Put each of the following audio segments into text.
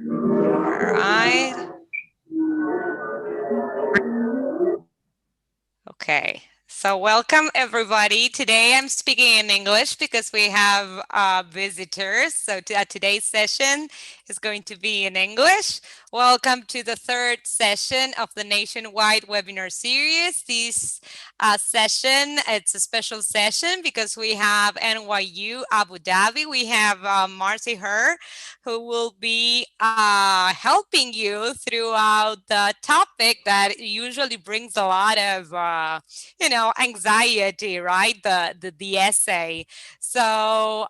All right. Okay. So welcome everybody. Today I'm speaking in English because we have visitors. So today's session is going to be in English. Welcome to the third session of the nationwide webinar series. This session, it's a special session because we have NYU Abu Dhabi. We have Marcy Herr, who will be helping you throughout the topic that usually brings a lot of anxiety, right? The essay. So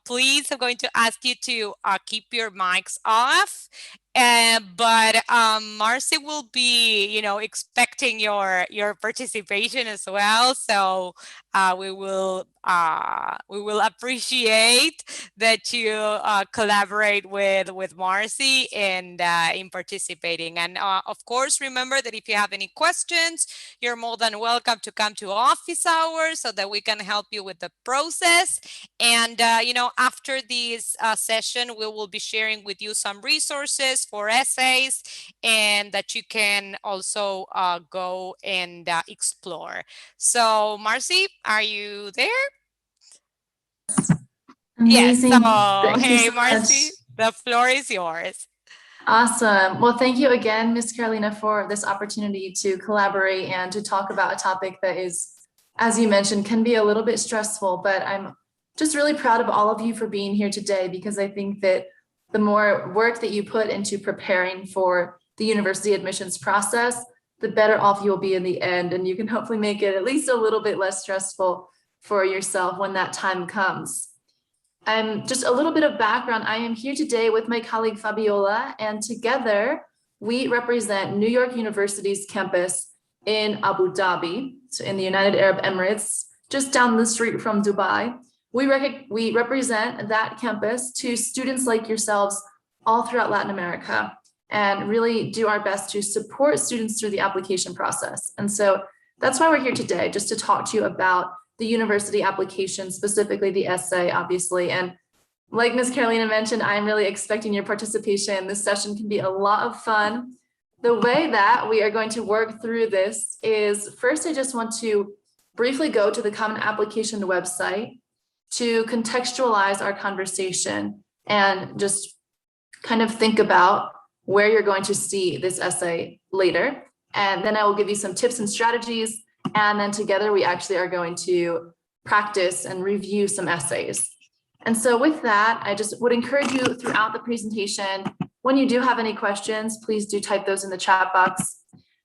please, I'm going to ask you to keep your mics off. But Marcy will be, expecting your participation as well. So we will appreciate that you collaborate with Marcy and in participating. And of course, remember that if you have any questions, you're more than welcome to come to office hours so that we can help you with the process. And, after this session, we will be sharing with you some resources for essays and that you can also go and explore. So, Marcy, are you there? Amazing. Yes. So, Thank hey, you so Marcy, much. the floor is yours. Awesome. Well, thank you again, Ms. Carolina, for this opportunity to collaborate and to talk about a topic that is, as you mentioned, can be a little bit stressful, but I'm just really proud of all of you for being here today, because I think that the more work that you put into preparing for the university admissions process, the better off you'll be in the end. And you can hopefully make it at least a little bit less stressful for yourself when that time comes. Just a little bit of background. I am here today with my colleague Fabiola, and together we represent New York University's campus in Abu Dhabi, so in the United Arab Emirates, just down the street from Dubai. We represent that campus to students like yourselves all throughout Latin America, and really do our best to support students through the application process. And so that's why we're here today, just to talk to you about the university application, specifically the essay, obviously. And like Ms. Carolina mentioned, I'm really expecting your participation. This session can be a lot of fun. The way that we are going to work through this is, first, I just want to briefly go to the Common Application website to contextualize our conversation and just kind of think about where you're going to see this essay later. And then I will give you some tips and strategies. And then together we actually are going to practice and review some essays. And so with that, I just would encourage you throughout the presentation, when you do have any questions, please do type those in the chat box.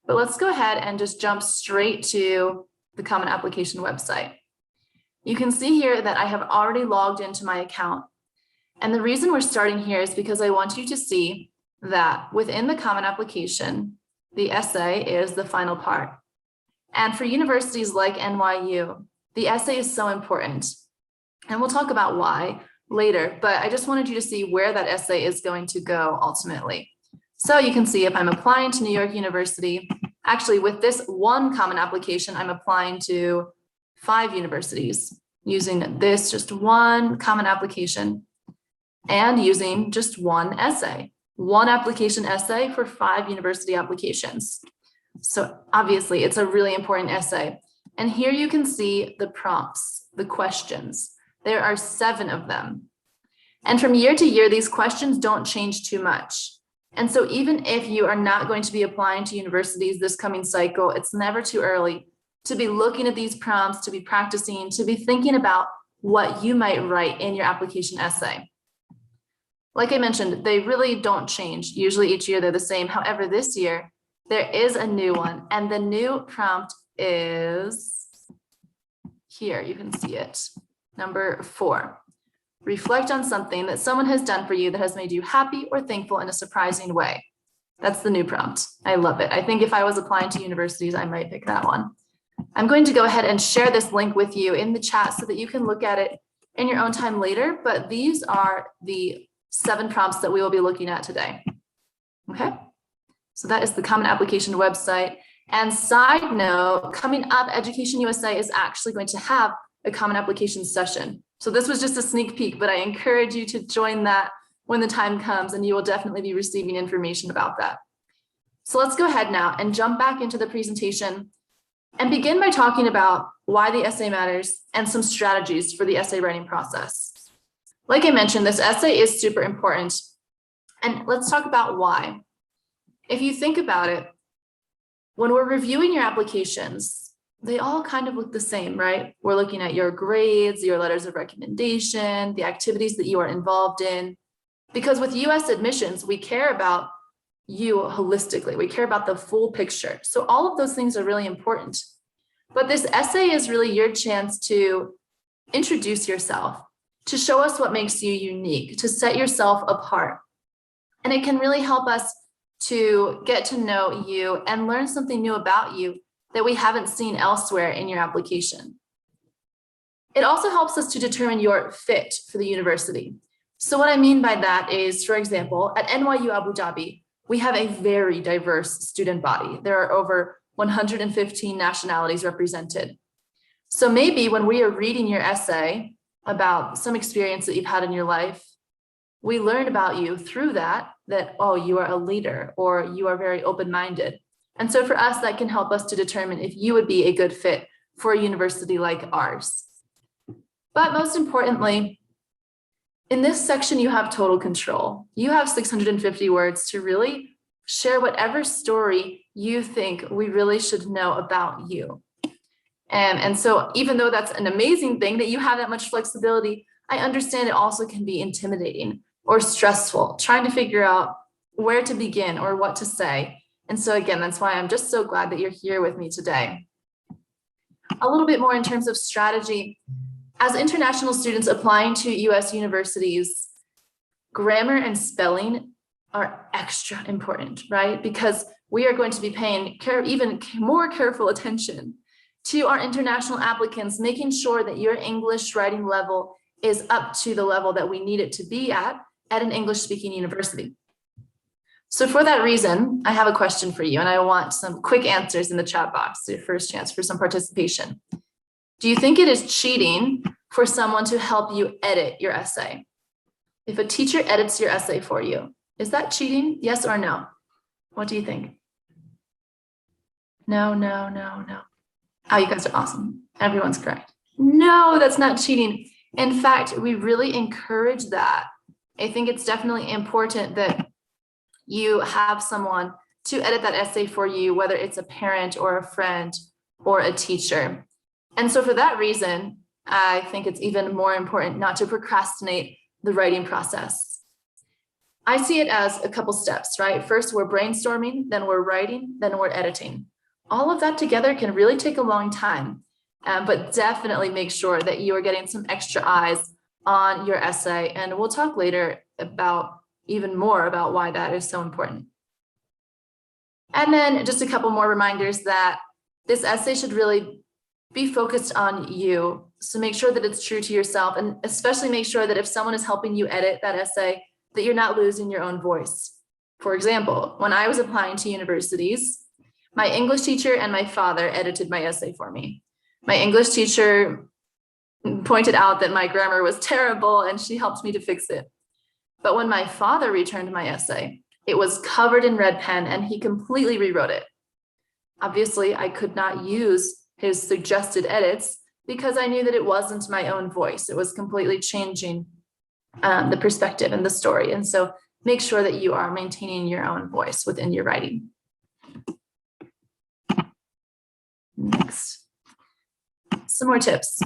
But let's go ahead and just jump straight to the Common Application website. You can see here that I have already logged into my account. And the reason we're starting here is because I want you to see that within the Common Application, the essay is the final part. And for universities like NYU, the essay is so important. And we'll talk about why later, but I just wanted you to see where that essay is going to go ultimately. So you can see if I'm applying to New York University, actually with this one Common Application, I'm applying to 5 universities using this just one Common Application and using just one essay, one application essay for 5 university applications. So obviously it's a really important essay. And here you can see the prompts, the questions. There are 7 of them. And from year to year, these questions don't change too much. And so even if you are not going to be applying to universities this coming cycle, it's never too early to be looking at these prompts, to be practicing, to be thinking about what you might write in your application essay. Like I mentioned, they really don't change. Usually each year they're the same. However, this year there is a new one, and the new prompt is here. You can see it. Number 4. Reflect on something that someone has done for you that has made you happy or thankful in a surprising way. That's the new prompt. I love it. I think if I was applying to universities, I might pick that one. I'm going to go ahead and share this link with you in the chat so that you can look at it in your own time later, but these are the 7 prompts that we will be looking at today. Okay, so that is the Common Application website. And side note, coming up, Education USA is actually going to have a Common Application session. So this was just a sneak peek, but I encourage you to join that when the time comes, and you will definitely be receiving information about that. So let's go ahead now and jump back into the presentation and begin by talking about why the essay matters and some strategies for the essay writing process. Like I mentioned, this essay is super important, and let's talk about why. If you think about it, when we're reviewing your applications, they all kind of look the same, right? We're looking at your grades, your letters of recommendation, the activities that you are involved in. Because with US admissions, we care about you holistically. We care about the full picture. So all of those things are really important. But this essay is really your chance to introduce yourself, to show us what makes you unique, to set yourself apart. And it can really help us to get to know you and learn something new about you that we haven't seen elsewhere in your application. It also helps us to determine your fit for the university. So what I mean by that is, for example, at NYU Abu Dhabi, we have a very diverse student body. There are over 115 nationalities represented. So maybe when we are reading your essay about some experience that you've had in your life, we learn about you through that, oh, you are a leader or you are very open-minded. And so for us, that can help us to determine if you would be a good fit for a university like ours. But most importantly, in this section, you have total control. You have 650 words to really share whatever story you think we really should know about you. And so even though that's an amazing thing that you have that much flexibility, I understand it also can be intimidating or stressful, trying to figure out where to begin or what to say. And so again, that's why I'm just so glad that you're here with me today. A little bit more in terms of strategy. As international students applying to US universities, grammar and spelling are extra important, right? Because we are going to be paying even more careful attention to our international applicants, making sure that your English writing level is up to the level that we need it to be at an English-speaking university. So for that reason, I have a question for you, and I want some quick answers in the chat box, your first chance for some participation. Do you think it is cheating for someone to help you edit your essay? If a teacher edits your essay for you, is that cheating? Yes or no? What do you think? No, no, no, no. Oh, you guys are awesome. Everyone's correct. No, that's not cheating. In fact, we really encourage that. I think it's definitely important that you have someone to edit that essay for you, whether it's a parent or a friend or a teacher. And so for that reason, I think it's even more important not to procrastinate the writing process. I see it as a couple steps, right? First, we're brainstorming, then we're writing, then we're editing. All of that together can really take a long time, but definitely make sure that you are getting some extra eyes on your essay. And we'll talk later about even more about why that is so important. And then just a couple more reminders that this essay should really be focused on you. So make sure that it's true to yourself, and especially make sure that if someone is helping you edit that essay, that you're not losing your own voice. For example, when I was applying to universities, my English teacher and my father edited my essay for me. My English teacher pointed out that my grammar was terrible and she helped me to fix it. But when my father returned my essay, it was covered in red pen and he completely rewrote it. Obviously, I could not use his suggested edits because I knew that it wasn't my own voice. It was completely changing the perspective and the story. And so make sure that you are maintaining your own voice within your writing. Next, some more tips.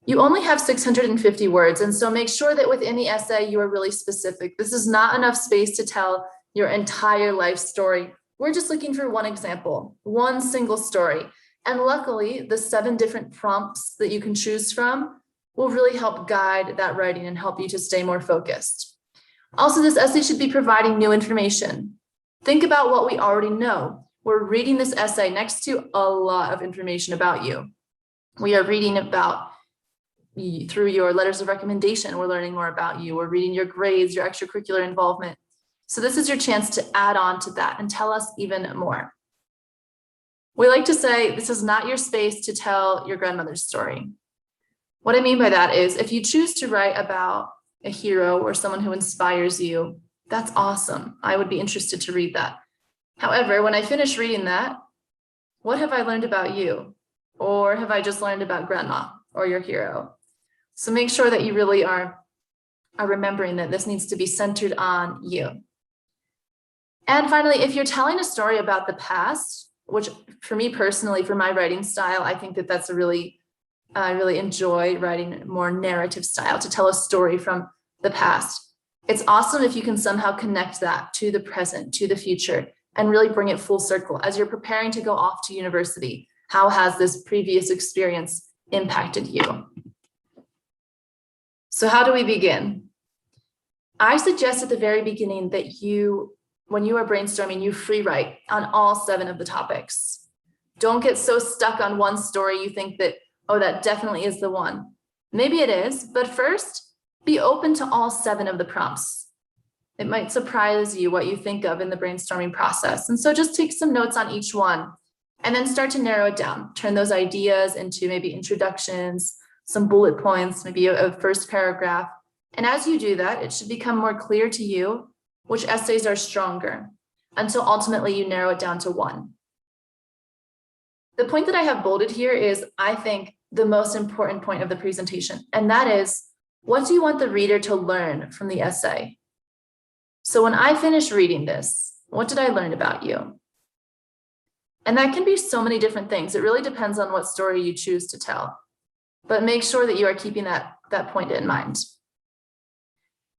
You only have 650 words, and so make sure that within the essay you are really specific. This is not enough space to tell your entire life story. We're just looking for one example, one single story. And luckily, the 7 different prompts that you can choose from will really help guide that writing and help you to stay more focused. Also, this essay should be providing new information. Think about what we already know. We're reading this essay next to a lot of information about you. We are reading about through your letters of recommendation, we're learning more about you. We're reading your grades, your extracurricular involvement. So this is your chance to add on to that and tell us even more. We like to say this is not your space to tell your grandmother's story. What I mean by that is if you choose to write about a hero or someone who inspires you, that's awesome. I would be interested to read that. However, when I finish reading that, what have I learned about you? Or have I just learned about grandma or your hero? So make sure that you really are remembering that this needs to be centered on you. And finally, if you're telling a story about the past, which for me personally, for my writing style, I think that that's I really enjoy writing more narrative style to tell a story from the past. It's awesome if you can somehow connect that to the present, to the future, and really bring it full circle as you're preparing to go off to university. How has this previous experience impacted you? So how do we begin? I suggest at the very beginning that when you are brainstorming, you free write on all 7 of the topics. Don't get so stuck on one story you think that, oh, that definitely is the one. Maybe it is, but first, be open to all 7 of the prompts. It might surprise you what you think of in the brainstorming process. And so just take some notes on each one and then start to narrow it down. Turn those ideas into maybe introductions, some bullet points, maybe a first paragraph. And as you do that, it should become more clear to you which essays are stronger until ultimately you narrow it down to 1. The point that I have bolded here is, I think, the most important point of the presentation, and that is, what do you want the reader to learn from the essay? So when I finish reading this, what did I learn about you? And that can be so many different things. It really depends on what story you choose to tell, but make sure that you are keeping that point in mind.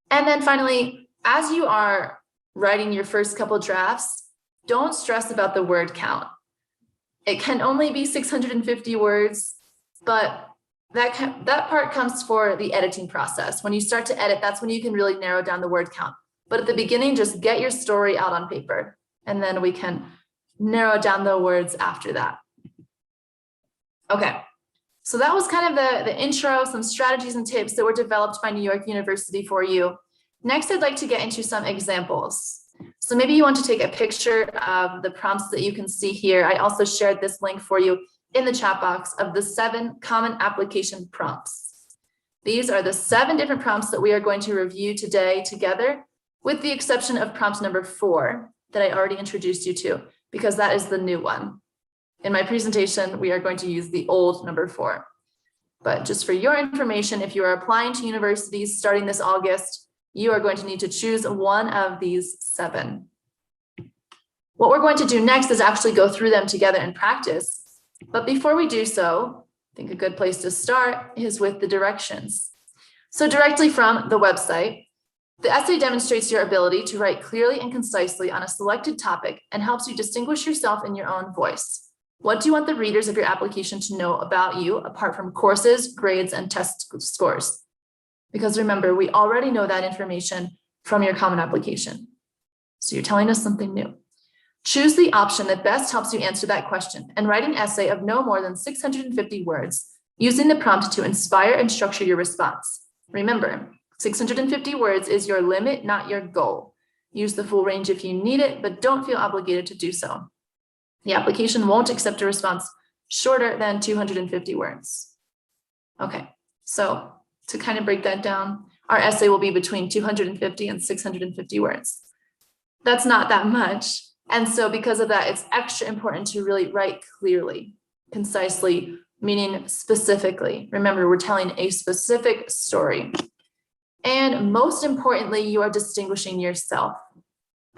And then finally, as you are writing your first couple drafts, don't stress about the word count. It can only be 650 words, but that part comes for the editing process. When you start to edit, that's when you can really narrow down the word count. But at the beginning, just get your story out on paper, and then we can narrow down the words after that. Okay, so that was kind of the intro, some strategies and tips that were developed by New York University for you. Next, I'd like to get into some examples. So maybe you want to take a picture of the prompts that you can see here. I also shared this link for you in the chat box of the 7 common application prompts. These are the 7 different prompts that we are going to review today together, with the exception of prompt number 4 that I already introduced you to, because that is the new one. In my presentation, we are going to use the old number 4. But just for your information, if you are applying to universities starting this August, you are going to need to choose one of these 7. What we're going to do next is actually go through them together in practice. But before we do so, I think a good place to start is with the directions. So directly from the website, the essay demonstrates your ability to write clearly and concisely on a selected topic and helps you distinguish yourself in your own voice. What do you want the readers of your application to know about you apart from courses, grades, and test scores? Because remember, we already know that information from your common application. So you're telling us something new. Choose the option that best helps you answer that question and write an essay of no more than 650 words using the prompt to inspire and structure your response. Remember, 650 words is your limit, not your goal. Use the full range if you need it, but don't feel obligated to do so. The application won't accept a response shorter than 250 words. Okay, so to kind of break that down, our essay will be between 250 and 650 words. That's not that much. And so because of that, it's extra important to really write clearly, concisely, meaning specifically. Remember, we're telling a specific story. And most importantly, you are distinguishing yourself.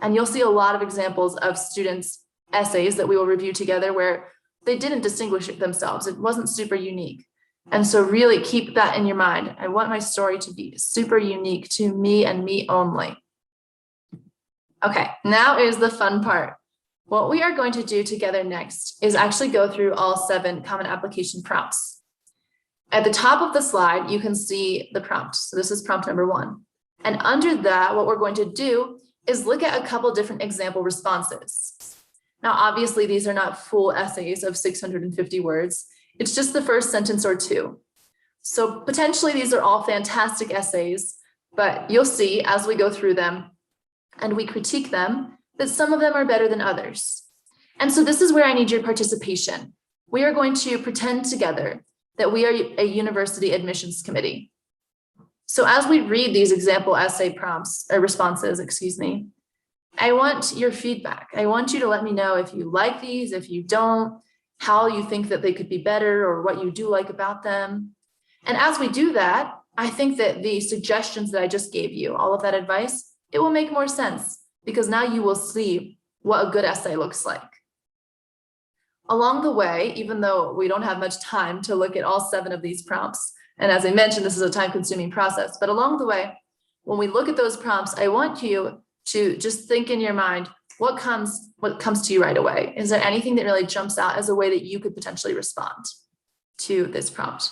And you'll see a lot of examples of students' essays that we will review together where they didn't distinguish themselves. It wasn't super unique. And so really keep that in your mind. I want my story to be super unique to me and me only. Okay, now is the fun part. What we are going to do together next is actually go through all 7 common application prompts. At the top of the slide, you can see the prompt. So this is prompt number 1. And under that, what we're going to do is look at a couple different example responses. Now, obviously, these are not full essays of 650 words. It's just the first sentence or 2. So potentially these are all fantastic essays, but you'll see as we go through them and we critique them that some of them are better than others. And so this is where I need your participation. We are going to pretend together that we are a university admissions committee. So as we read these example essay prompts or responses, I want your feedback. I want you to let me know if you like these, if you don't, how you think that they could be better, or what you do like about them. And as we do that, I think that the suggestions that I just gave you, all of that advice, it will make more sense because now you will see what a good essay looks like. Along the way, even though we don't have much time to look at all 7 of these prompts, and as I mentioned, this is a time-consuming process, but along the way, when we look at those prompts, I want you to just think in your mind, what comes to you right away? Is there anything that really jumps out as a way that you could potentially respond to this prompt?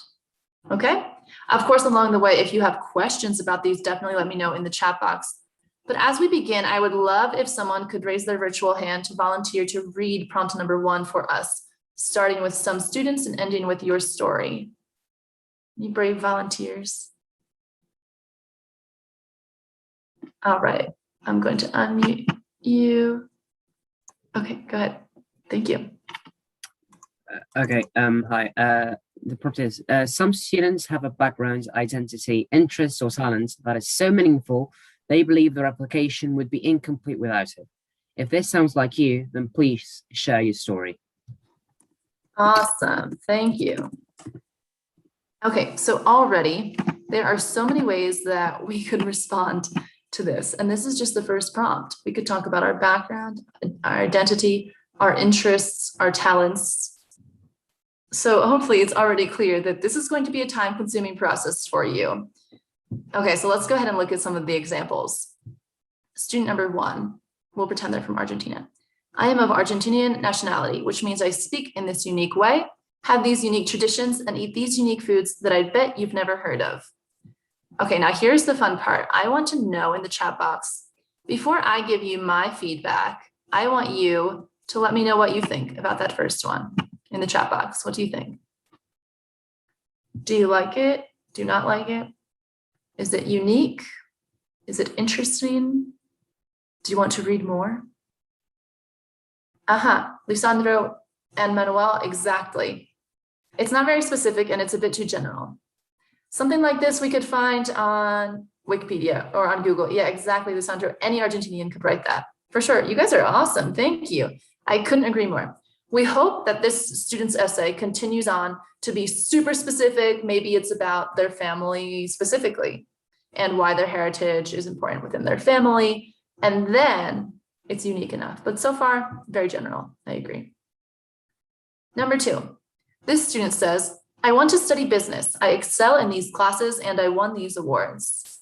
Okay. Of course, along the way, if you have questions about these, definitely let me know in the chat box. But as we begin, I would love if someone could raise their virtual hand to volunteer to read prompt number 1 for us, starting with some students and ending with your story. Any brave volunteers? All right, I'm going to unmute you. Okay, go ahead. Thank you. Okay, hi. The prompt is, some students have a background, identity, interests, or talents that is so meaningful, they believe their application would be incomplete without it. If this sounds like you, then please share your story. Awesome, thank you. Okay, so already there are so many ways that we could respond to this. And this is just the first prompt. We could talk about our background, our identity, our interests, our talents. So hopefully it's already clear that this is going to be a time-consuming process for you. Okay, so let's go ahead and look at some of the examples. Student number 1, we'll pretend they're from Argentina. I am of Argentinian nationality, which means I speak in this unique way, have these unique traditions, and eat these unique foods that I bet you've never heard of. Okay, now here's the fun part. I want to know in the chat box, before I give you my feedback, I want you to let me know what you think about that first one in the chat box. What do you think? Do you like it? Do you not like it? Is it unique? Is it interesting? Do you want to read more? Lisandro and Manuel, exactly. It's not very specific and it's a bit too general. Something like this we could find on Wikipedia or on Google. Yeah, exactly, Lisandro. Any Argentinian could write that. For sure. You guys are awesome. Thank you. I couldn't agree more. We hope that this student's essay continues on to be super specific. Maybe it's about their family specifically and why their heritage is important within their family. And then it's unique enough. But so far, very general. I agree. Number 2, this student says, I want to study business. I excel in these classes and I won these awards.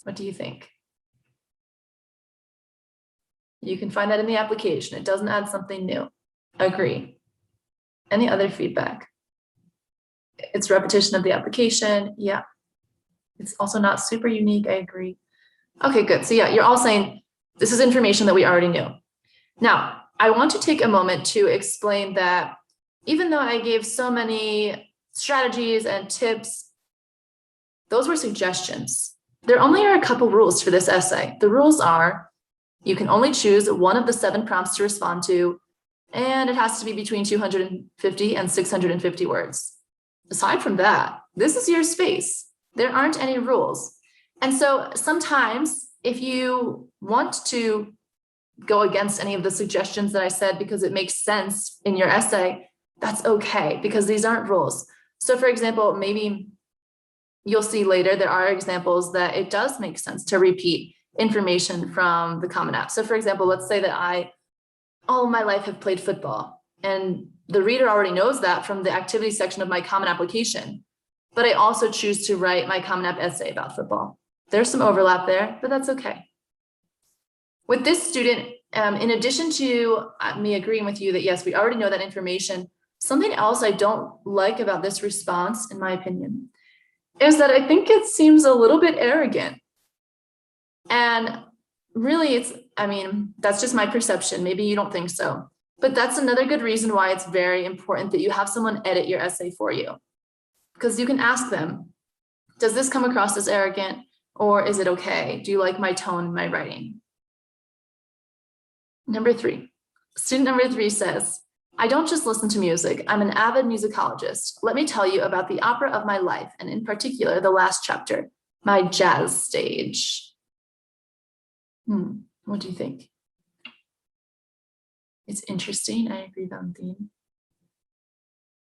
What do you think? You can find that in the application. It doesn't add something new. Agree. Any other feedback? It's repetition of the application. Yeah. It's also not super unique. I agree. Okay, good. So yeah, you're all saying this is information that we already knew. Now, I want to take a moment to explain that even though I gave so many strategies and tips, those were suggestions. There only are a couple rules for this essay. The rules are you can only choose one of the 7 prompts to respond to, and it has to be between 250 and 650 words. Aside from that, this is your space. There aren't any rules. And so sometimes if you want to go against any of the suggestions that I said because it makes sense in your essay, that's okay because these aren't rules. So for example, maybe you'll see later there are examples that it does make sense to repeat information from the Common App. So for example, let's say that I all my life have played football and the reader already knows that from the activity section of my Common Application, but I also choose to write my Common App essay about football. There's some overlap there, but that's okay. With this student, in addition to me agreeing with you that yes, we already know that information, something else I don't like about this response, in my opinion, is that I think it seems a little bit arrogant. And really, that's just my perception. Maybe you don't think so. But that's another good reason why it's very important that you have someone edit your essay for you. Because you can ask them, does this come across as arrogant or is it okay? Do you like my tone in my writing? Number 3, student number 3 says, I don't just listen to music. I'm an avid musicologist. Let me tell you about the opera of my life, and in particular, the last chapter, my jazz stage. What do you think? It's interesting. I agree, Valentine.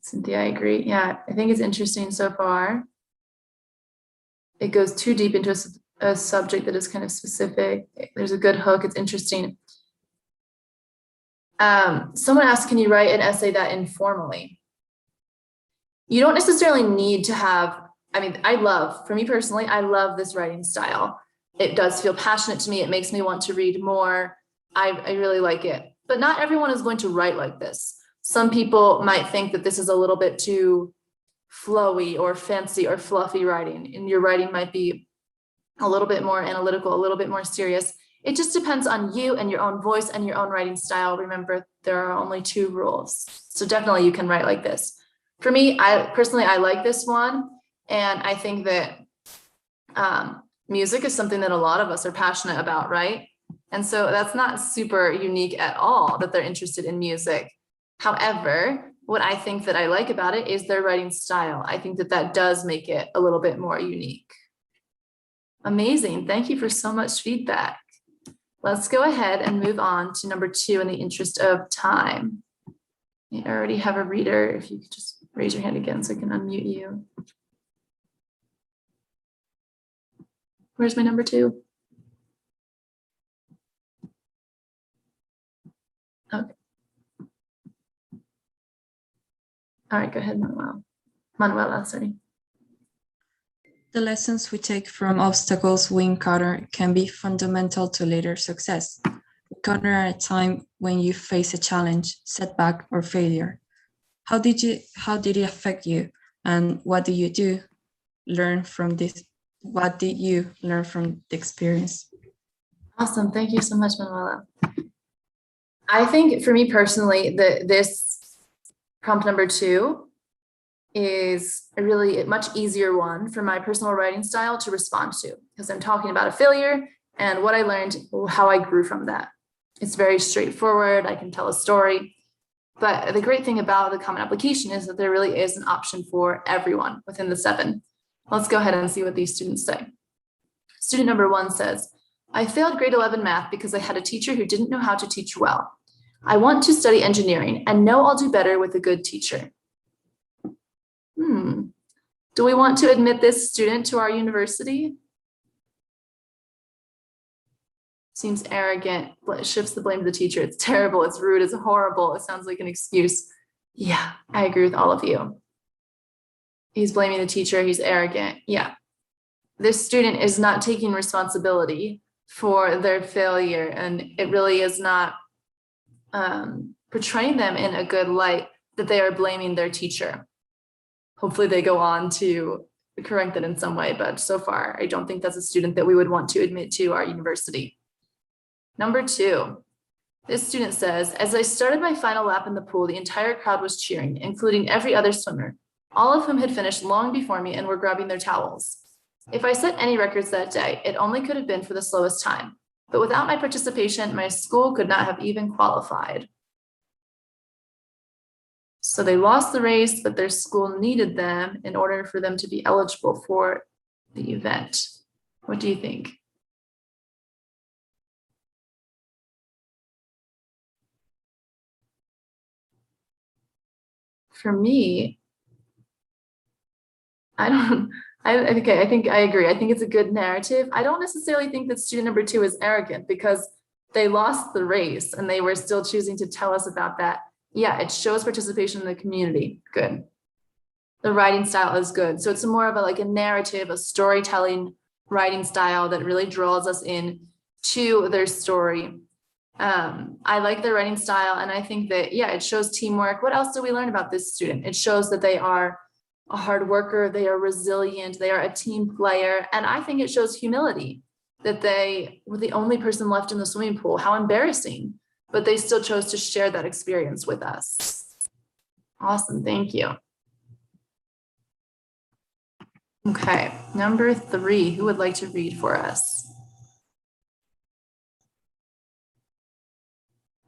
Cynthia, I agree. Yeah, I think it's interesting so far. It goes too deep into a subject that is kind of specific. There's a good hook. It's interesting. Someone asked, can you write an essay that informally? You don't necessarily need to have, for me personally, I love this writing style. It does feel passionate to me. It makes me want to read more. I really like it, but not everyone is going to write like this. Some people might think that this is a little bit too flowy or fancy or fluffy writing, and your writing might be a little bit more analytical, a little bit more serious. It just depends on you and your own voice and your own writing style. Remember, there are only 2 rules. So definitely you can write like this. For me, I personally like this one. And I think that music is something that a lot of us are passionate about, right? And so that's not super unique at all that they're interested in music. However, what I think that I like about it is their writing style. I think that that does make it a little bit more unique. Amazing. Thank you for so much feedback. Let's go ahead and move on to number 2 in the interest of time. I already have a reader. If you could just raise your hand again so I can unmute you. Where's my number 2? Okay. All right, go ahead, Manuela, sorry. The lessons we take from obstacles we encounter can be fundamental to later success. Encounter a time when you face a challenge, setback, or failure. How did it affect you, and what did you learn from this? What did you learn from the experience? Awesome, thank you so much, Manuela. I think for me personally, this prompt number 2 is a really much easier one for my personal writing style to respond to, because I'm talking about a failure and what I learned, how I grew from that. It's very straightforward. I can tell a story. But the great thing about the common application is that there really is an option for everyone within the 7. Let's go ahead and see what these students say. Student number 1 says, I failed grade 11 math because I had a teacher who didn't know how to teach well. I want to study engineering and know I'll do better with a good teacher. Do we want to admit this student to our university? Seems arrogant, shifts the blame to the teacher. It's terrible, it's rude, it's horrible. It sounds like an excuse. Yeah, I agree with all of you. He's blaming the teacher, he's arrogant. Yeah, this student is not taking responsibility for their failure, and it really is not portraying them in a good light that they are blaming their teacher. Hopefully they go on to correct it in some way, but so far, I don't think that's a student that we would want to admit to our university. Number 2, this student says, as I started my final lap in the pool, the entire crowd was cheering, including every other swimmer, all of whom had finished long before me and were grabbing their towels. If I set any records that day, it only could have been for the slowest time, but without my participation, my school could not have even qualified. So they lost the race, but their school needed them in order for them to be eligible for the event. What do you think? For me, I think I agree. I think it's a good narrative. I don't necessarily think that student number 2 is arrogant because they lost the race and they were still choosing to tell us about that. Yeah, it shows participation in the community. Good. The writing style is good. So it's more of a narrative, a storytelling writing style that really draws us in to their story. I like their writing style, and I think that, yeah, it shows teamwork. What else do we learn about this student? It shows that they are a hard worker, they are resilient, they are a team player, and I think it shows humility, that they were the only person left in the swimming pool. How embarrassing, but they still chose to share that experience with us. Awesome, thank you. Okay, number 3, who would like to read for us?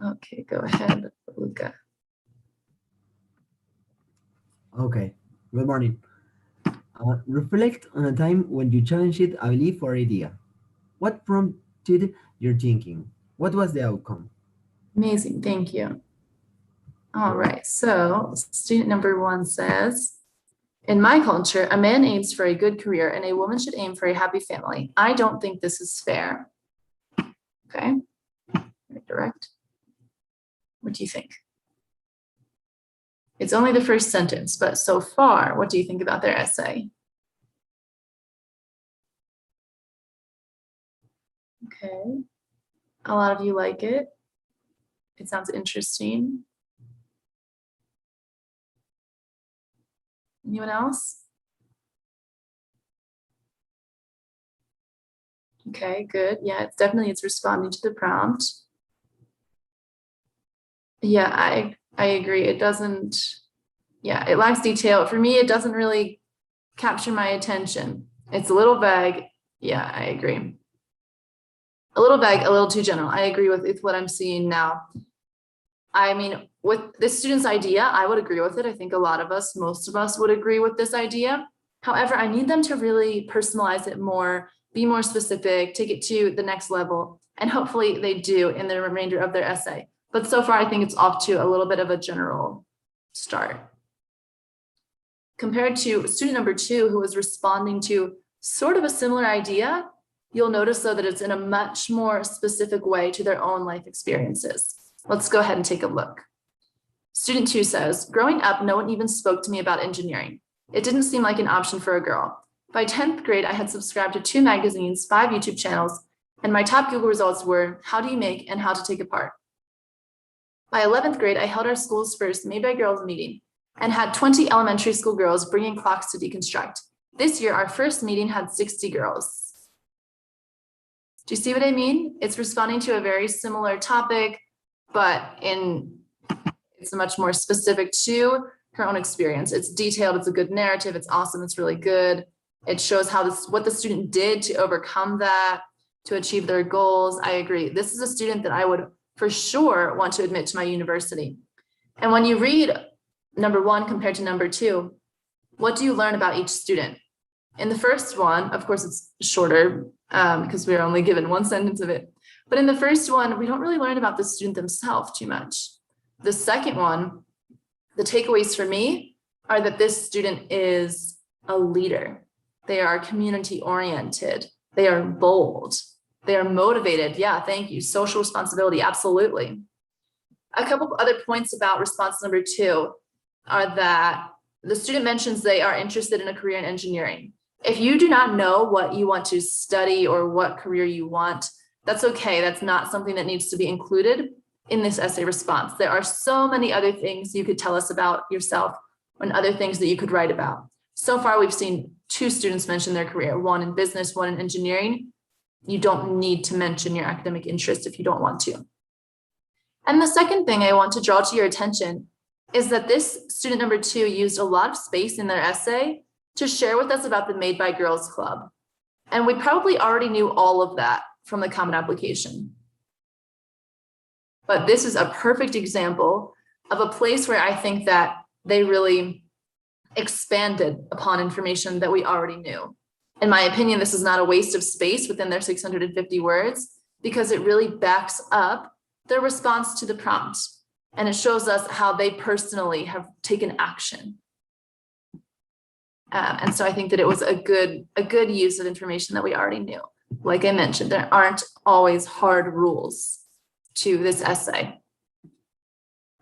Okay, go ahead, Luca. Okay, good morning. Reflect on a time when you challenged a belief or idea. What prompted your thinking? What was the outcome? Amazing, thank you. All right, so student number 1 says, in my culture, a man aims for a good career and a woman should aim for a happy family. I don't think this is fair. Okay, very direct. What do you think? It's only the first sentence, but so far, what do you think about their essay? Okay, a lot of you like it. It sounds interesting. Anyone else? Okay, good. Yeah, it's responding to the prompt. Yeah, I agree. It doesn't, yeah, it lacks detail. For me, it doesn't really capture my attention. It's a little vague. Yeah, I agree. A little vague, a little too general. I agree with what I'm seeing now. I mean, with this student's idea, I would agree with it. I think a lot of us, most of us would agree with this idea. However, I need them to really personalize it more, be more specific, take it to the next level, and hopefully they do in the remainder of their essay. But so far, I think it's off to a little bit of a general start. Compared to student number 2, who was responding to sort of a similar idea, you'll notice though that it's in a much more specific way to their own life experiences. Let's go ahead and take a look. Student 2 says, growing up, no one even spoke to me about engineering. It didn't seem like an option for a girl. By 10th grade, I had subscribed to 2 magazines, 5 YouTube channels, and my top Google results were how do you make and how to take apart. By 11th grade, I held our school's first Made by Girls meeting and had 20 elementary school girls bringing clocks to deconstruct. This year, our first meeting had 60 girls. Do you see what I mean? It's responding to a very similar topic, but it's much more specific to her own experience. It's detailed, it's a good narrative, it's awesome, it's really good. It shows what the student did to overcome that, to achieve their goals. I agree. This is a student that I would for sure want to admit to my university. And when you read number 1 compared to number 2, what do you learn about each student? In the first one, of course, it's shorter because we're only given 1 sentence of it. But in the first one, we don't really learn about the student themselves too much. The second one, the takeaways for me are that this student is a leader. They are community oriented. They are bold. They are motivated. Yeah, thank you. Social responsibility, absolutely. A couple of other points about response number 2 are that the student mentions they are interested in a career in engineering. If you do not know what you want to study or what career you want, that's okay. That's not something that needs to be included in this essay response. There are so many other things you could tell us about yourself and other things that you could write about. So far, we've seen 2 students mention their career, 1 in business, 1 in engineering. You don't need to mention your academic interest if you don't want to. And the second thing I want to draw to your attention is that this student number 2 used a lot of space in their essay to share with us about the Made by Girls Club. And we probably already knew all of that from the Common Application. But this is a perfect example of a place where I think that they really expanded upon information that we already knew. In my opinion, this is not a waste of space within their 650 words because it really backs up their response to the prompt. And it shows us how they personally have taken action. And so I think that it was a good use of information that we already knew. Like I mentioned, there aren't always hard rules to this essay.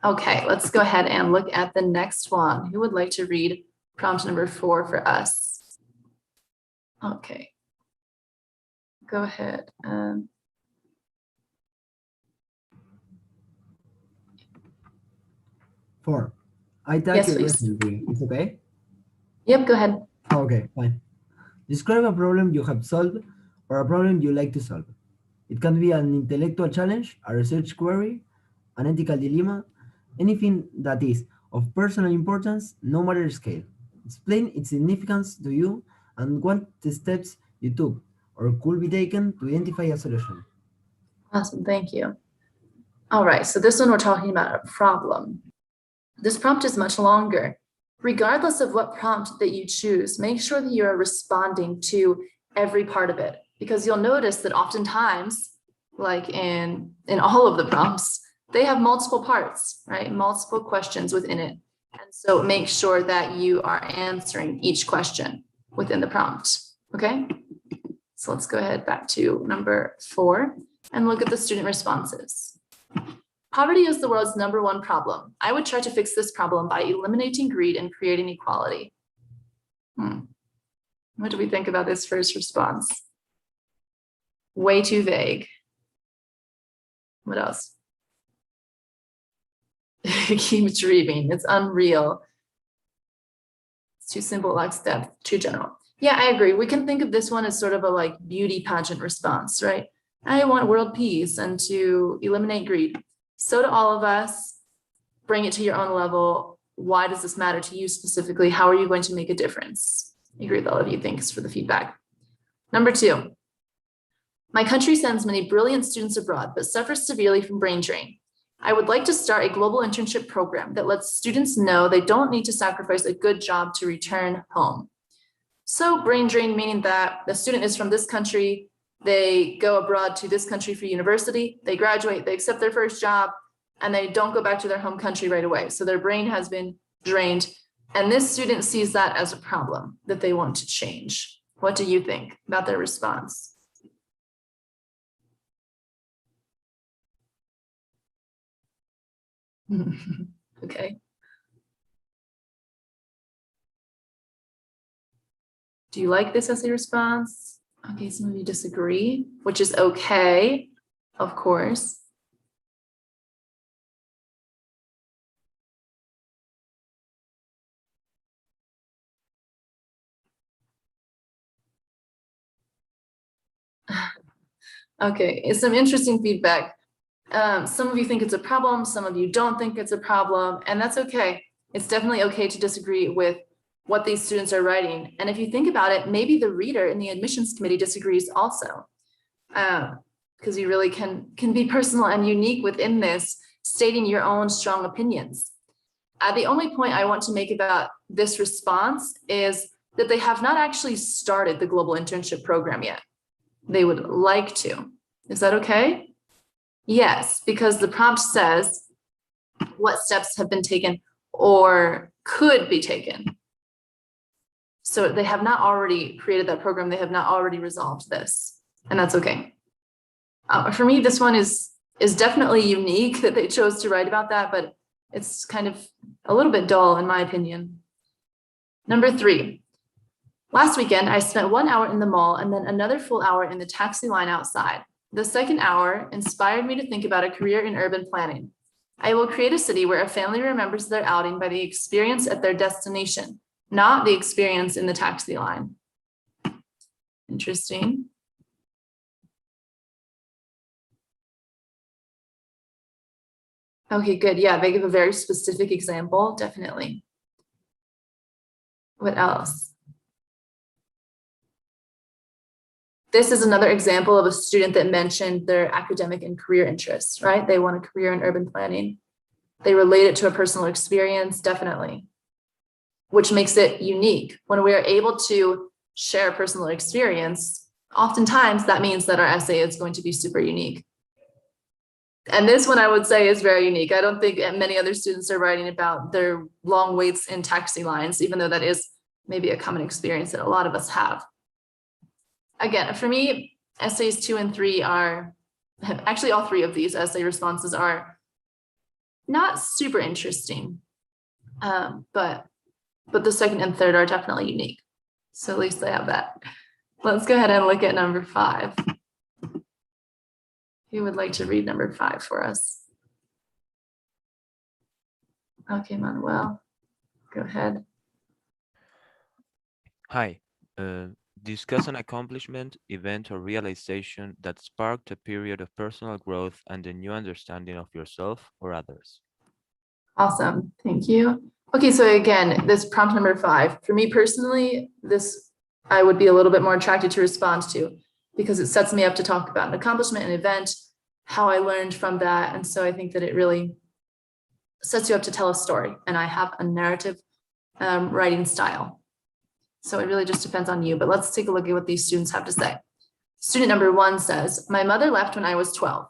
Okay, let's go ahead and look at the next one. Who would like to read prompt number 4 for us? Okay, go ahead. 4. I type Yes, it please. recently. It's okay? Yep, go ahead. Okay, fine. Describe a problem you have solved or a problem you like to solve. It can be an intellectual challenge, a research query, an ethical dilemma, anything that is of personal importance, no matter scale. Explain its significance to you and what the steps you took or could be taken to identify a solution. Awesome, thank you. All right, so this one we're talking about a problem. This prompt is much longer. regardless of what prompt that you choose, make sure that you're responding to every part of it, because you'll notice that oftentimes, like in all of the prompts, they have multiple parts, right? Multiple questions within it. And so make sure that you are answering each question within the prompt, okay? So let's go ahead back to number 4 and look at the student responses. Poverty is the world's #1 problem. I would try to fix this problem by eliminating greed and creating equality. What do we think about this first response? Way too vague. What else? Keep dreaming. It's unreal. It's too simple, lacks depth, too general. Yeah, I agree. We can think of this one as sort of a like beauty pageant response, right? I want world peace and to eliminate greed. So to all of us, bring it to your own level. Why does this matter to you specifically? How are you going to make a difference? I agree with all of you. Thanks for the feedback. Number 2, my country sends many brilliant students abroad, but suffers severely from brain drain. I would like to start a global internship program that lets students know they don't need to sacrifice a good job to return home. So brain drain, meaning that the student is from this country, they go abroad to this country for university, they graduate, they accept their first job, and they don't go back to their home country right away. So their brain has been drained. And this student sees that as a problem that they want to change. What do you think about their response? Okay. Do you like this essay response? Okay, some of you disagree, which is okay, of course. Okay, it's some interesting feedback. Some of you think it's a problem, some of you don't think it's a problem, and that's okay. It's definitely okay to disagree with what these students are writing. And if you think about it, maybe the reader in the admissions committee disagrees also, because you really can be personal and unique within this, stating your own strong opinions. The only point I want to make about this response is that they have not actually started the global internship program yet. They would like to. Is that okay? Yes, because the prompt says what steps have been taken or could be taken. So they have not already created that program. They have not already resolved this, and that's okay. For me, this one is definitely unique that they chose to write about that, but it's kind of a little bit dull in my opinion. Number 3, last weekend, I spent 1 hour in the mall and then another full hour in the taxi line outside. The second hour inspired me to think about a career in urban planning. I will create a city where a family remembers their outing by the experience at their destination, not the experience in the taxi line. Interesting. Okay, good. Yeah, they give a very specific example, definitely. What else? This is another example of a student that mentioned their academic and career interests, right? They want a career in urban planning. They relate it to a personal experience, definitely, which makes it unique. When we are able to share personal experience, oftentimes that means that our essay is going to be super unique. And this one I would say is very unique. I don't think many other students are writing about their long waits in taxi lines, even though that is maybe a common experience that a lot of us have. Again, for me, essays 2 and 3 are, actually all 3 of these essay responses are not super interesting, but the second and third are definitely unique. So at least they have that. Let's go ahead and look at number 5. Who would like to read number 5 for us? Okay, Manuel, go ahead. Hi. Discuss an accomplishment, event, or realization that sparked a period of personal growth and a new understanding of yourself or others. Awesome, thank you. Okay, so again, this prompt number 5, for me personally, this I would be a little bit more attracted to respond to because it sets me up to talk about an accomplishment, an event, how I learned from that. And so I think that it really sets you up to tell a story. And I have a narrative writing style. So it really just depends on you, but let's take a look at what these students have to say. Student number 1 says, my mother left when I was 12.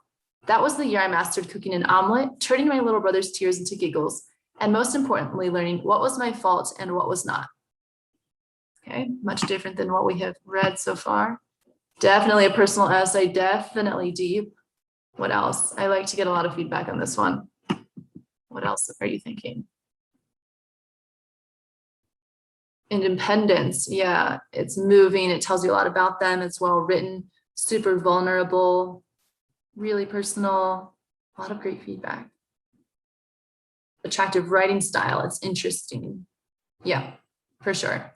That was the year I mastered cooking an omelet, turning my little brother's tears into giggles, and most importantly, learning what was my fault and what was not. Okay, much different than what we have read so far. Definitely a personal essay, definitely deep. What else? I like to get a lot of feedback on this one. What else are you thinking? Independence, yeah, it's moving. It tells you a lot about them. It's well written, super vulnerable, really personal, a lot of great feedback. Attractive writing style, it's interesting. Yeah, for sure.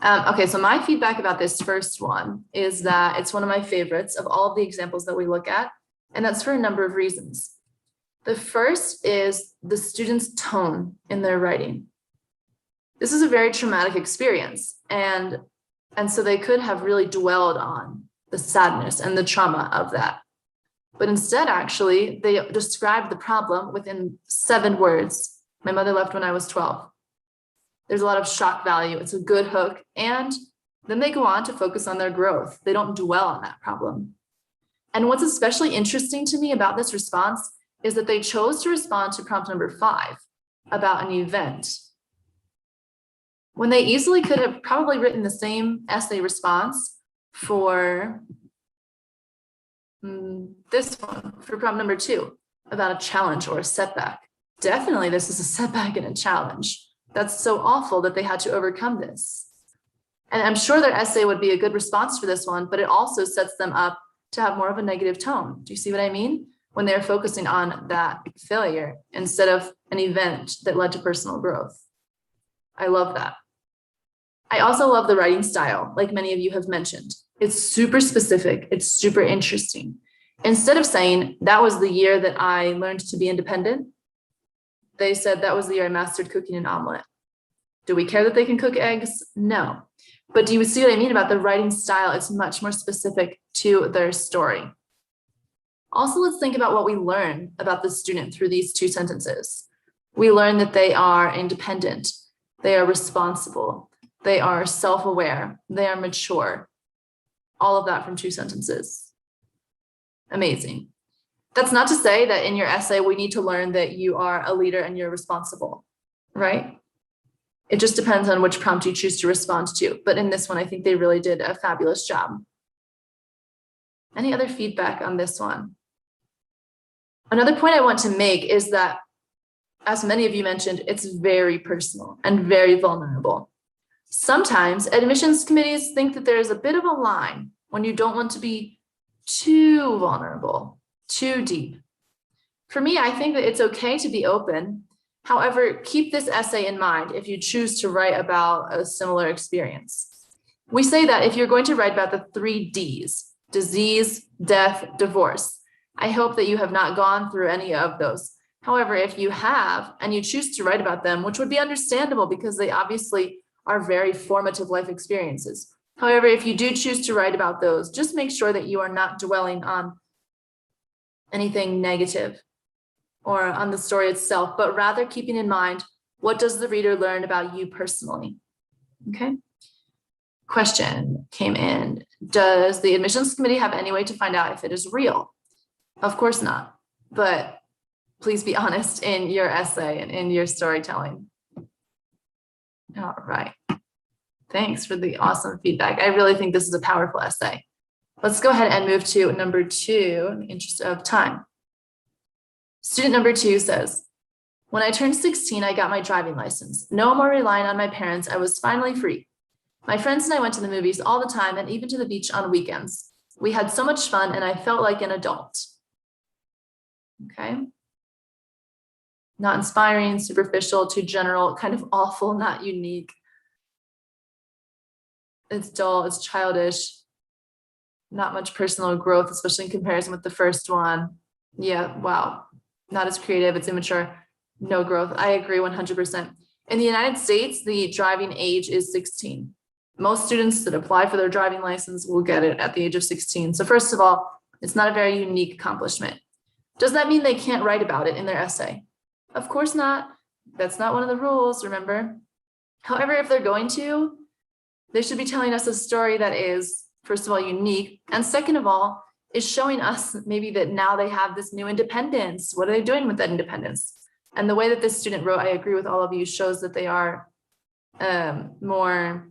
Okay, so my feedback about this first one is that it's one of my favorites of all of the examples that we look at, and that's for a number of reasons. The first is the student's tone in their writing. This is a very traumatic experience, and so they could have really dwelled on the sadness and the trauma of that. But instead, actually, they described the problem within 7 words. My mother left when I was 12. There's a lot of shock value. It's a good hook. And then they go on to focus on their growth. They don't dwell on that problem. And what's especially interesting to me about this response is that they chose to respond to prompt number 5 about an event, when they easily could have probably written the same essay response for this one, for prompt number 2, about a challenge or a setback. Definitely, this is a setback and a challenge. That's so awful that they had to overcome this. And I'm sure their essay would be a good response for this one, but it also sets them up to have more of a negative tone. Do you see what I mean? When they're focusing on that failure instead of an event that led to personal growth. I love that. I also love the writing style, like many of you have mentioned. It's super specific. It's super interesting. Instead of saying, that was the year that I learned to be independent, they said that was the year I mastered cooking an omelet. Do we care that they can cook eggs? No. But do you see what I mean about the writing style? It's much more specific to their story. Also, let's think about what we learn about the student through these 2 sentences. We learn that they are independent, they are responsible, they are self-aware, they are mature. All of that from 2 sentences. Amazing. That's not to say that in your essay, we need to learn that you are a leader and you're responsible, right? It just depends on which prompt you choose to respond to. But in this one, I think they really did a fabulous job. Any other feedback on this one? Another point I want to make is that, as many of you mentioned, it's very personal and very vulnerable. Sometimes admissions committees think that there's a bit of a line when you don't want to be too vulnerable, too deep. For me, I think that it's okay to be open. However, keep this essay in mind if you choose to write about a similar experience. We say that if you're going to write about the 3 Ds, disease, death, divorce, I hope that you have not gone through any of those. However, if you have, and you choose to write about them, which would be understandable because they obviously are very formative life experiences. However, if you do choose to write about those, just make sure that you are not dwelling on anything negative or on the story itself, but rather keeping in mind, what does the reader learn about you personally? Okay. Question came in. Does the admissions committee have any way to find out if it is real? Of course not, but please be honest in your essay and in your storytelling. All right. Thanks for the awesome feedback. I really think this is a powerful essay. Let's go ahead and move to number 2 in the interest of time. Student number 2 says, when I turned 16, I got my driving license. No more relying on my parents. I was finally free. My friends and I went to the movies all the time and even to the beach on weekends. We had so much fun and I felt like an adult. Okay. Not inspiring, superficial, too general, kind of awful, not unique. It's dull, it's childish. Not much personal growth, especially in comparison with the first one. Yeah, wow. Not as creative, it's immature, no growth. I agree 100%. In the United States, the driving age is 16. Most students that apply for their driving license will get it at the age of 16. So first of all, it's not a very unique accomplishment. Does that mean they can't write about it in their essay? Of course not. That's not one of the rules, remember? However, if they're going to, they should be telling us a story that is, first of all, unique, and second of all, is showing us maybe that now they have this new independence. What are they doing with that independence? And the way that this student wrote, I agree with all of you, shows that they are more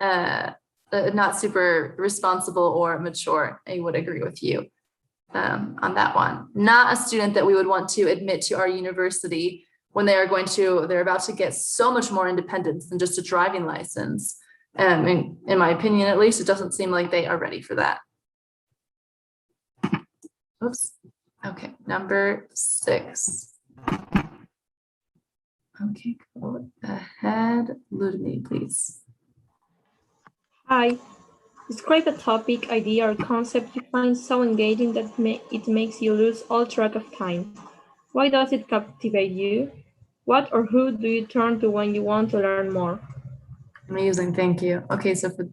not super responsible or mature. I would agree with you on that one. Not a student that we would want to admit to our university when they're about to get so much more independence than just a driving license. In my opinion, at least, it doesn't seem like they are ready for that. Oops. Okay, number 6. Okay, go ahead. Ludmila, please. Hi. Describe a topic, idea, or concept you find so engaging that it makes you lose all track of time. Why does it captivate you? What or who do you turn to when you want to learn more? Amazing, thank you. Okay, so for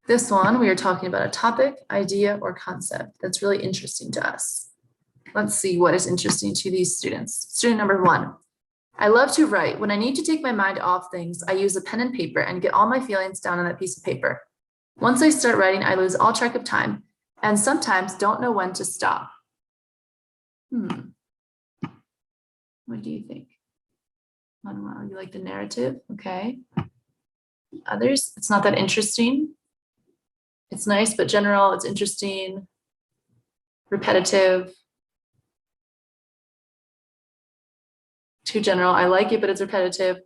this one, we are talking about a topic, idea, or concept that's really interesting to us. Let's see what is interesting to these students. Student number 1. I love to write. When I need to take my mind off things, I use a pen and paper and get all my feelings down on that piece of paper. Once I start writing, I lose all track of time and sometimes don't know when to stop. What do you think? Manuel, you like the narrative? Okay. Others, it's not that interesting. It's nice, but general, it's interesting, repetitive. Too general, I like it, but it's repetitive.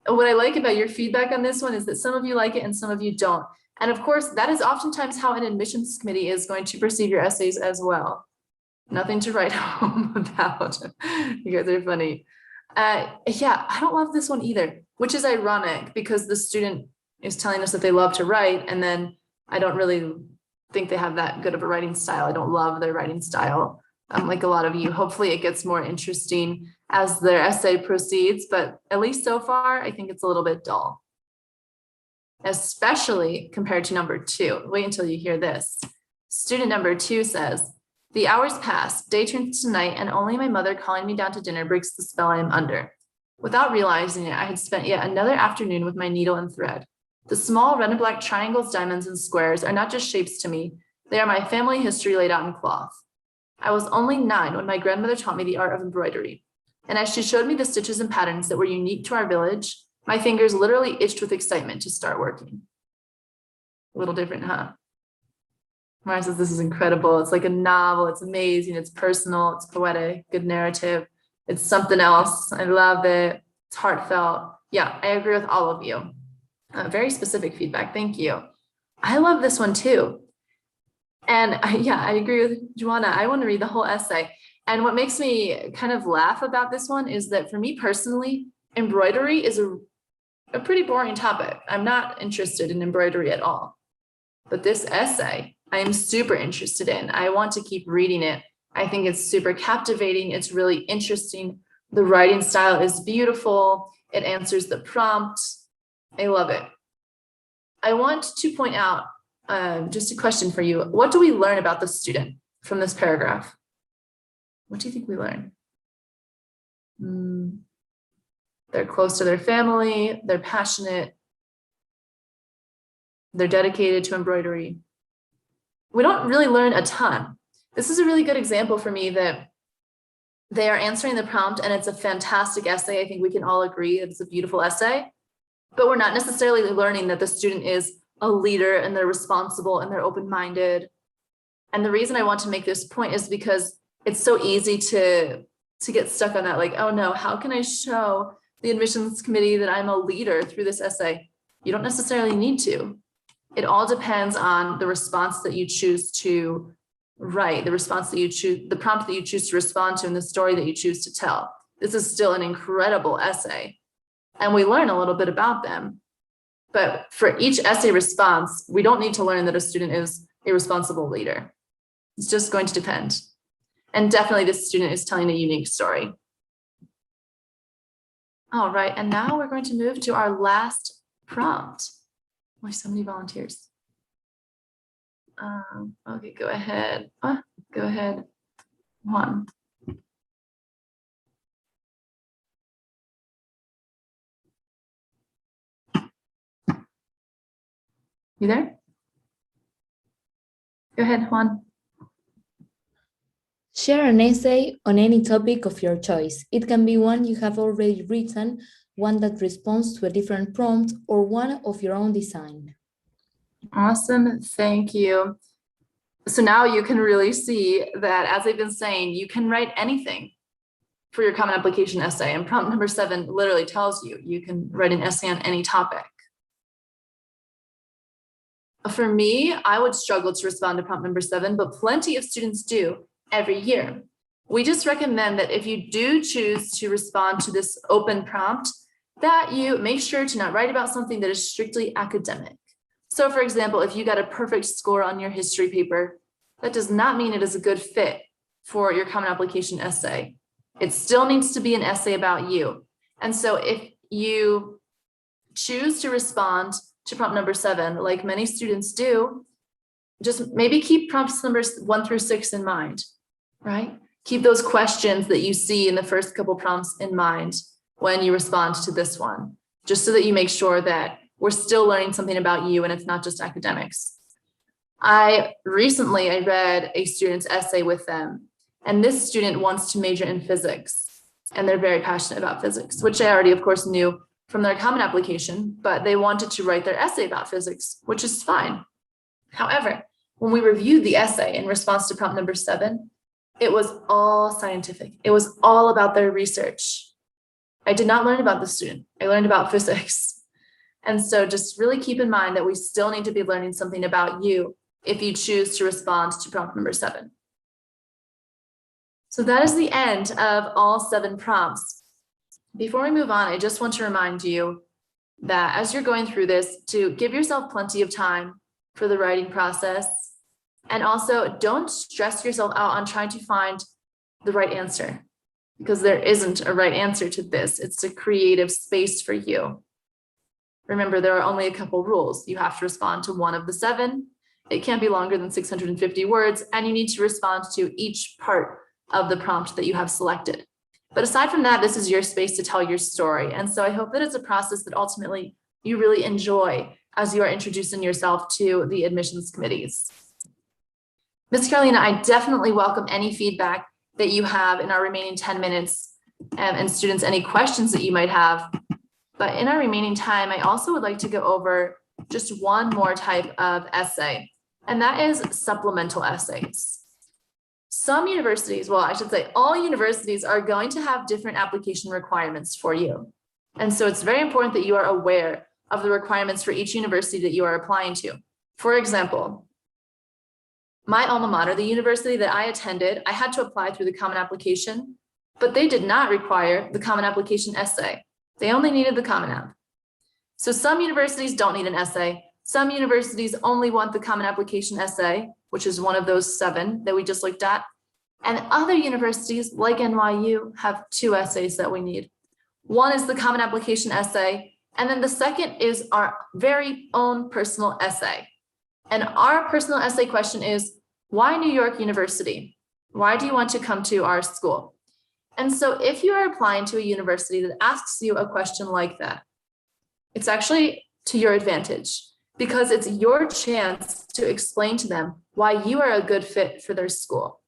What I like about your feedback on this one is that some of you like it and some of you don't. And of course, that is oftentimes how an admissions committee is going to perceive your essays as well. Nothing to write home about. You guys are funny. Yeah, I don't love this one either, which is ironic because the student is telling us that they love to write, and then I don't really think they have that good of a writing style. I don't love their writing style. Like a lot of you, hopefully it gets more interesting as their essay proceeds, but at least so far, I think it's a little bit dull, especially compared to number 2. Wait until you hear this. Student number 2 says, the hours pass, day turns to night, and only my mother calling me down to dinner breaks the spell I am under. Without realizing it, I had spent yet another afternoon with my needle and thread. The small red and black triangles, diamonds, and squares are not just shapes to me, they are my family history laid out in cloth. I was only 9 when my grandmother taught me the art of embroidery. And as she showed me the stitches and patterns that were unique to our village, my fingers literally itched with excitement to start working. A little different, huh? Mara says, this is incredible. It's like a novel. It's amazing. It's personal. It's poetic, good narrative. It's something else. I love it. It's heartfelt. Yeah, I agree with all of you. Very specific feedback. Thank you. I love this one too. And I agree with Joanna. I want to read the whole essay. And what makes me kind of laugh about this one is that for me personally, embroidery is a pretty boring topic. I'm not interested in embroidery at all. But this essay, I am super interested in. I want to keep reading it. I think it's super captivating. It's really interesting. The writing style is beautiful. It answers the prompt. I love it. I want to point out just a question for you. What do we learn about the student from this paragraph? What do you think we learn? They're close to their family. They're passionate. They're dedicated to embroidery. We don't really learn a ton. This is a really good example for me that they are answering the prompt and it's a fantastic essay. I think we can all agree that it's a beautiful essay, but we're not necessarily learning that the student is a leader and they're responsible and they're open-minded. And the reason I want to make this point is because it's so easy to get stuck on that. Like, oh no, how can I show the admissions committee that I'm a leader through this essay? You don't necessarily need to. It all depends on the response that you choose to write, the response that you choose, the prompt that you choose to respond to, and the story that you choose to tell. This is still an incredible essay. And we learn a little bit about them. But for each essay response, we don't need to learn that a student is a responsible leader. It's just going to depend. And definitely this student is telling a unique story. All right, and now we're going to move to our last prompt. Why so many volunteers? Okay, go ahead. Go ahead. Juan. You there? Go ahead, Juan. Share an essay on any topic of your choice. It can be one you have already written, one that responds to a different prompt, or one of your own design. Awesome, thank you. So now you can really see that, as I've been saying, you can write anything for your common application essay. And prompt number 7 literally tells you, you can write an essay on any topic. For me, I would struggle to respond to prompt number 7, but plenty of students do every year. We just recommend that if you do choose to respond to this open prompt, that you make sure to not write about something that is strictly academic. So for example, if you got a perfect score on your history paper, that does not mean it is a good fit for your common application essay. It still needs to be an essay about you. And so if you choose to respond to prompt number 7, like many students do, just maybe keep prompts numbers 1 through 6 in mind, right? Keep those questions that you see in the first couple prompts in mind when you respond to this one, just so that you make sure that we're still learning something about you and it's not just academics. I read a student's essay with them, and this student wants to major in physics, and they're very passionate about physics, which I already, of course, knew from their common application, but they wanted to write their essay about physics, which is fine. However, when we reviewed the essay in response to prompt number 7, it was all scientific. It was all about their research. I did not learn about the student. I learned about physics. And so just really keep in mind that we still need to be learning something about you if you choose to respond to prompt number 7. So that is the end of all 7 prompts. Before we move on, I just want to remind you that as you're going through this, to give yourself plenty of time for the writing process. And also don't stress yourself out on trying to find the right answer, because there isn't a right answer to this. It's a creative space for you. Remember, there are only a couple rules. You have to respond to one of the 7. It can't be longer than 650 words, and you need to respond to each part of the prompt that you have selected. But aside from that, this is your space to tell your story. And so I hope that it's a process that ultimately you really enjoy as you are introducing yourself to the admissions committees. Ms. Carolina, I definitely welcome any feedback that you have in our remaining 10 minutes, and students, any questions that you might have. But in our remaining time, I also would like to go over just one more type of essay, and that is supplemental essays. Some universities, well, I should say all universities, are going to have different application requirements for you. And so it's very important that you are aware of the requirements for each university that you are applying to. For example, my alma mater, the university that I attended, I had to apply through the Common Application, but they did not require the Common Application essay. They only needed the Common App. So some universities don't need an essay. Some universities only want the Common Application essay, which is one of those 7 that we just looked at. And other universities, like NYU, have 2 essays that we need. One is the Common Application essay, and then the second is our very own personal essay. And our personal essay question is, why New York University? Why do you want to come to our school? And so if you are applying to a university that asks you a question like that, it's actually to your advantage, because it's your chance to explain to them why you are a good fit for their school.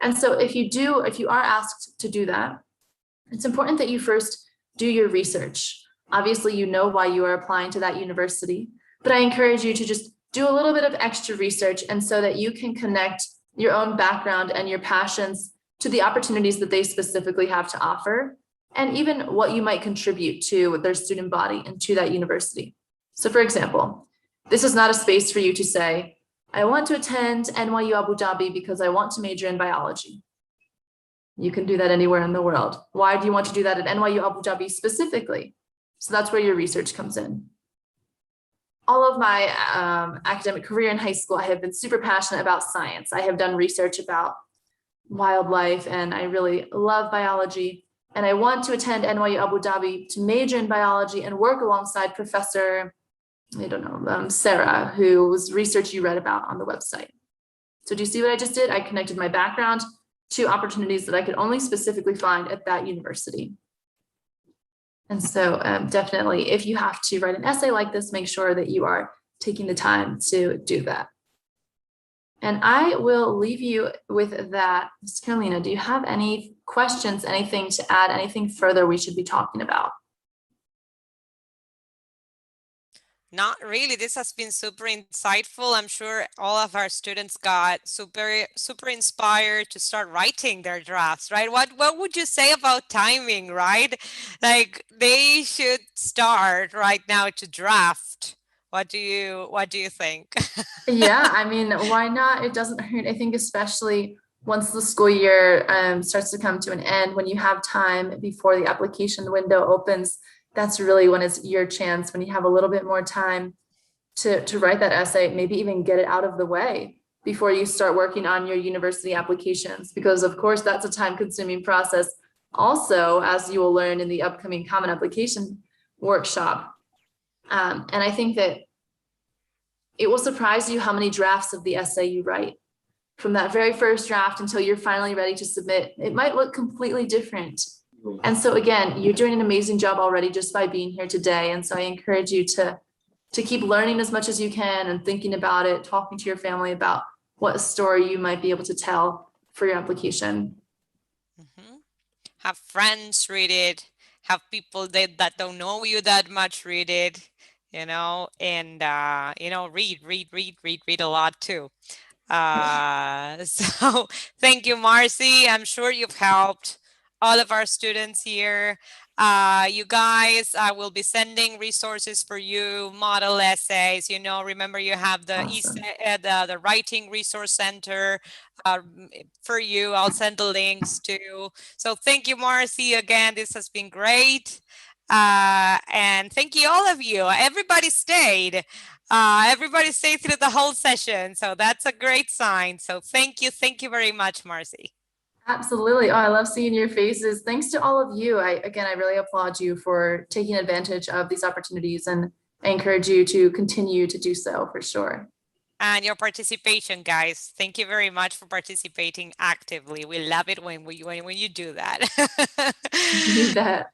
And so if you are asked to do that, it's important that you first do your research. Obviously, you know why you are applying to that university, but I encourage you to just do a little bit of extra research, and so that you can connect your own background and your passions to the opportunities that they specifically have to offer, and even what you might contribute to their student body and to that university. So for example, this is not a space for you to say, I want to attend NYU Abu Dhabi because I want to major in biology. You can do that anywhere in the world. Why do you want to do that at NYU Abu Dhabi specifically? So that's where your research comes in. All of my academic career in high school, I have been super passionate about science. I have done research about wildlife, and I really love biology. And I want to attend NYU Abu Dhabi to major in biology and work alongside Professor, Sarah, whose research you read about on the website. So do you see what I just did? I connected my background to opportunities that I could only specifically find at that university. And so definitely, if you have to write an essay like this, make sure that you are taking the time to do that. And I will leave you with that. Ms. Carolina, do you have any questions, anything to add, anything further we should be talking about? Not really. This has been super insightful. I'm sure all of our students got super inspired to start writing their drafts, right? What would you say about timing, right? Like they should start right now to draft. What do you think? Yeah, I mean, why not? It doesn't hurt. I think especially once the school year starts to come to an end, when you have time before the application window opens, that's really when it's your chance, when you have a little bit more time to write that essay, maybe even get it out of the way before you start working on your university applications, because of course that's a time-consuming process. Also, as you will learn in the upcoming Common Application workshop. And I think that it will surprise you how many drafts of the essay you write. From that very first draft until you're finally ready to submit, it might look completely different. And so again, you're doing an amazing job already just by being here today. And so I encourage you to keep learning as much as you can and thinking about it, talking to your family about what story you might be able to tell for your application. Mm-hmm. Have friends read it, have people that don't know you that much read it, and read a lot too. So thank you, Marcy. I'm sure you've helped all of our students here. You guys, I will be sending resources for you, model essays. Remember you have the Awesome. the Writing Resource Center for you. I'll send the links too. So thank you, Marcy. Again, this has been great. And thank you, all of you. Everybody stayed. Everybody stayed through the whole session. So that's a great sign. So thank you. Thank you very much, Marcy. Absolutely. Oh, I love seeing your faces. Thanks to all of you. I really applaud you for taking advantage of these opportunities, and I encourage you to continue to do so for sure. And your participation, guys. Thank you very much for participating actively. We love it when you do that. You bet.